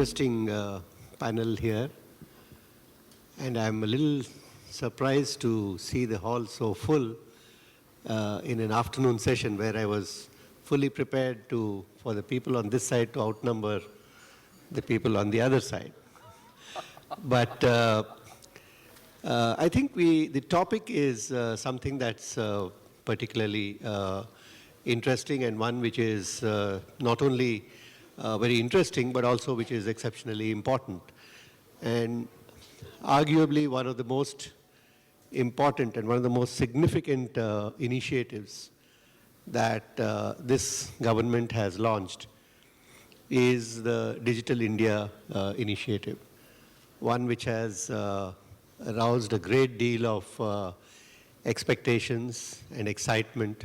interesting panel here, and I'm a little surprised to see the hall so full in an afternoon session where I was fully prepared for the people on this side to outnumber the people on the other side. But I think the topic is something that's particularly interesting, and one which is not only very interesting, but also which is exceptionally important. And arguably one of the most important and one of the most significant initiatives that this government has launched is the Digital India initiative, one which has aroused a great deal of expectations and excitement,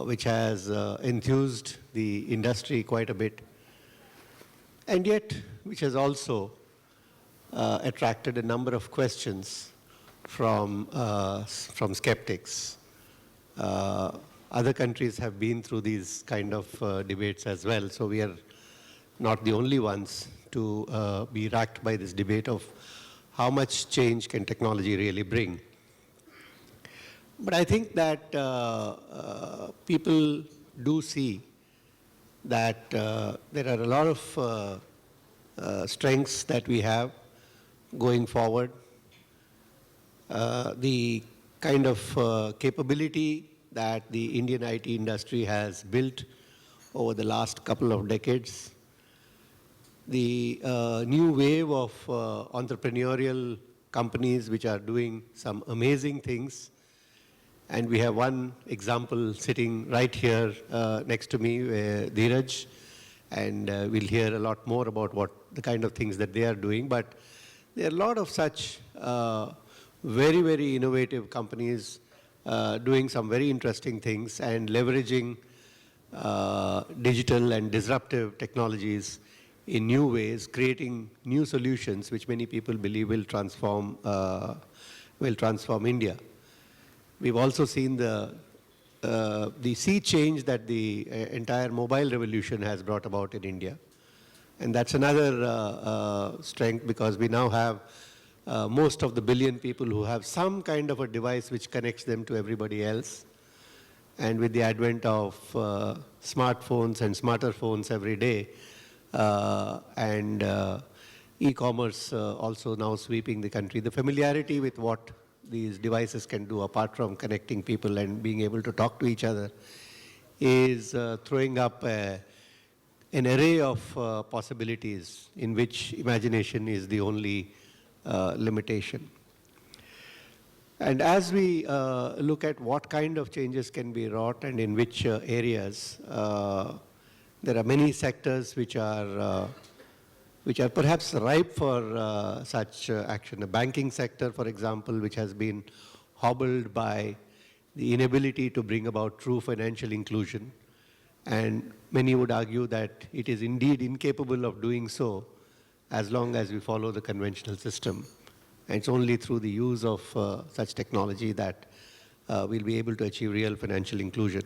which has enthused the industry quite a bit, and yet which has also attracted a number of questions from skeptics. Other countries have been through these kind of debates as well, so we are not the only ones to be racked by this debate of how much change can technology really bring. But I think that people do see that there are a lot of strengths that we have going forward. The kind of capability that the Indian IT industry has built over the last couple of decades, the new wave of entrepreneurial companies which are doing some amazing things. And we have one example sitting right here next to me, Dheeraj, and we'll hear a lot more about what the kind of things that they are doing. But there are a lot of such very, very innovative companies doing some very interesting things and leveraging digital and disruptive technologies in new ways, creating new solutions which many people believe will transform India. We've also seen the sea change that the entire mobile revolution has brought about in India. And that's another strength, because we now have most of the billion people who have some kind of a device which connects them to everybody else. And with the advent of smartphones and smarter phones every day, and e-commerce also now sweeping the country, the familiarity with what these devices can do, apart from connecting people and being able to talk to each other, is throwing up an array of possibilities in which imagination is the only limitation. And as we look at what kind of changes can be wrought and in which areas, there are many sectors which are perhaps ripe for such action. The banking sector, for example, which has been hobbled by the inability to bring about true financial inclusion. And many would argue that it is indeed incapable of doing so as long as we follow the conventional system. And it's only through the use of such technology that we'll be able to achieve real financial inclusion.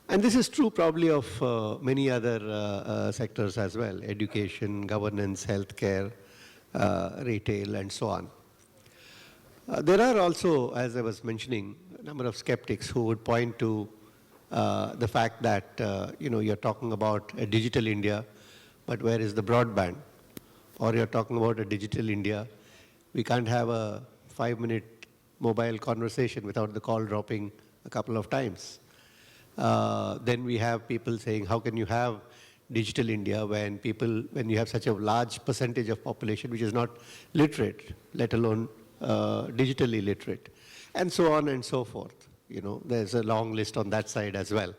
And this is true probably of many other sectors as well: education, governance, healthcare, retail, and so on. There are also, as I was mentioning, a number of skeptics who would point to the fact that you're talking about a digital India, but where is the broadband? Or you're talking about a digital India, we can't have a 5-minute mobile conversation without the call dropping a couple of times. Then we have people saying, how can you have digital India when you have such a large percentage of population which is not literate, let alone digitally literate, and so on and so forth. There's a long list on that side as well.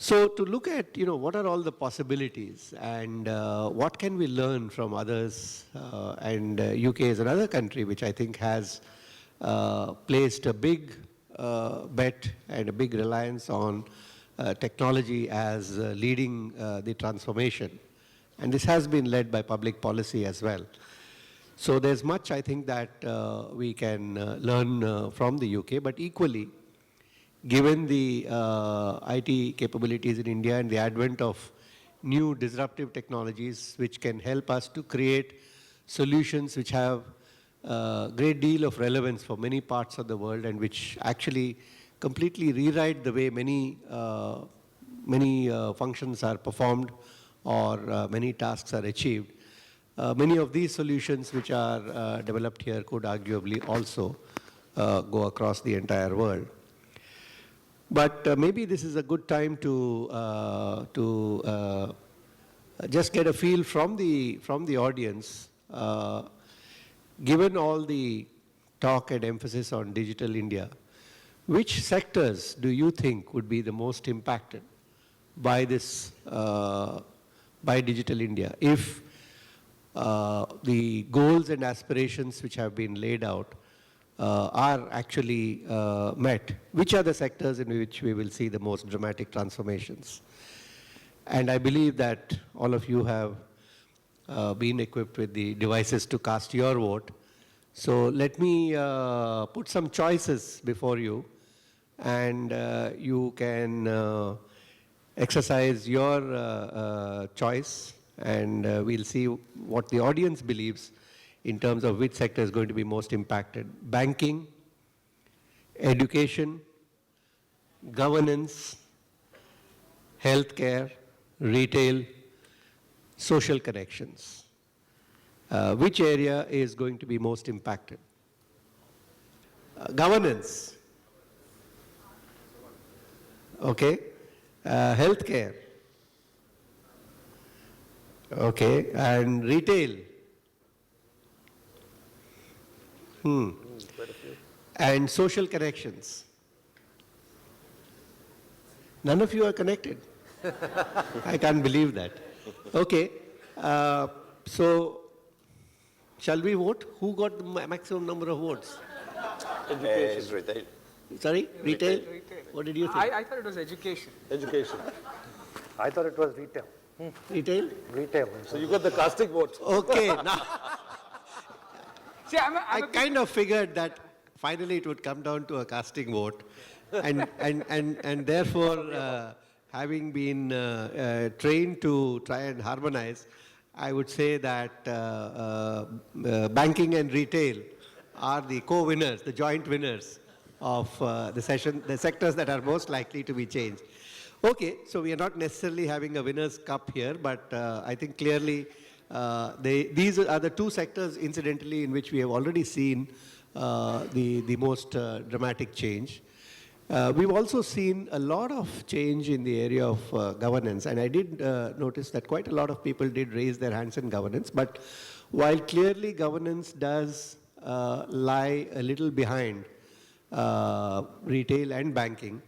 So to look at, what are all the possibilities and what can we learn from others, and UK is another country which I think has placed a big bet and a big reliance on technology as leading the transformation. And this has been led by public policy as well. So there's much, I think, that we can learn from the UK, but equally, given the IT capabilities in India and the advent of new disruptive technologies which can help us to create solutions which have a great deal of relevance for many parts of the world and which actually completely rewrite the way many functions are performed or many tasks are achieved. Many of these solutions which are developed here could arguably also go across the entire world. But maybe this is a good time to just get a feel from the audience. Given all the talk and emphasis on digital India, which sectors do you think would be the most impacted by this, by digital India? If the goals and aspirations which have been laid out are actually met, which are the sectors in which we will see the most dramatic transformations? And I believe that all of you have been equipped with the devices to cast your vote. So let me put some choices before you, and you can exercise your choice, and we'll see what the audience believes in terms of which sector is going to be most impacted. Banking, education, governance, healthcare, retail, social connections. Which area is going to be most impacted? Governance. Okay. Healthcare. Okay. And retail. And social connections. None of you are connected. I can't believe that. Okay. So, shall we vote? Who got the maximum number of votes? Education. Retail. Sorry? Retail? Retail. What did you think? I thought it was education. Education. I thought it was retail. Retail? Retail. So you got the casting vote. Okay. Now, See, I kind of figured that finally it would come down to a casting vote. And therefore, having been trained to try and harmonize, I would say that banking and retail are the co-winners, the joint winners of the session, the sectors that are most likely to be changed. Okay, so we are not necessarily having a winner's cup here, but I think clearly these are the two sectors, incidentally, in which we have already seen the most dramatic change. We've also seen a lot of change in the area of governance, and I did notice that quite a lot of people did raise their hands in governance, but while clearly governance does lie a little behind retail and banking,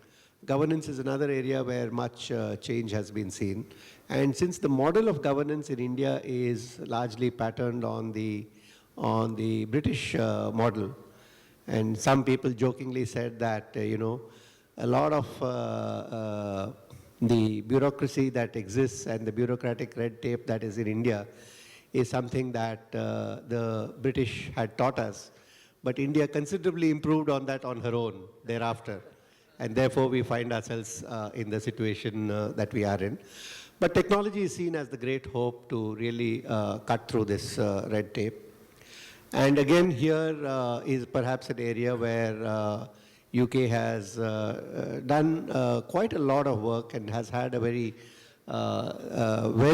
governance is another area where much change has been seen. And since the model of governance in India is largely patterned on the British model, and some people jokingly said that, a lot of the bureaucracy that exists and the bureaucratic red tape that is in India is something that the British had taught us. But India considerably improved on that on her own thereafter. And therefore, we find ourselves in the situation that we are in. But technology is seen as the great hope to really cut through this red tape. And again, here is perhaps an area where UK has done quite a lot of work and has had a very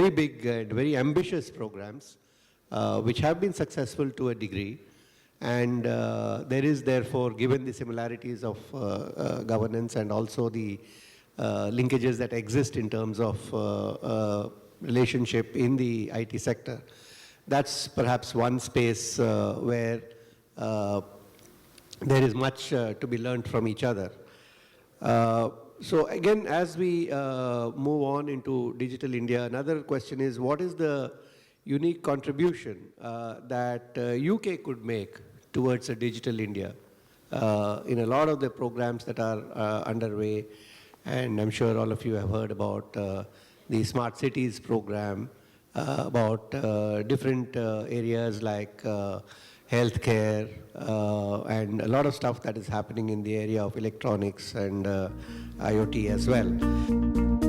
big and very ambitious programs, which have been successful to a degree. And there is therefore, given the similarities of governance and also the linkages that exist in terms of relationship in the IT sector, that's perhaps one space where there is much to be learned from each other. So again, as we move on into Digital India, another question is, what is the unique contribution that UK could make towards a Digital India in a lot of the programs that are underway? And I'm sure all of you have heard about the Smart Cities program, about different areas like healthcare, and a lot of stuff that is happening in the area of electronics and IoT as well.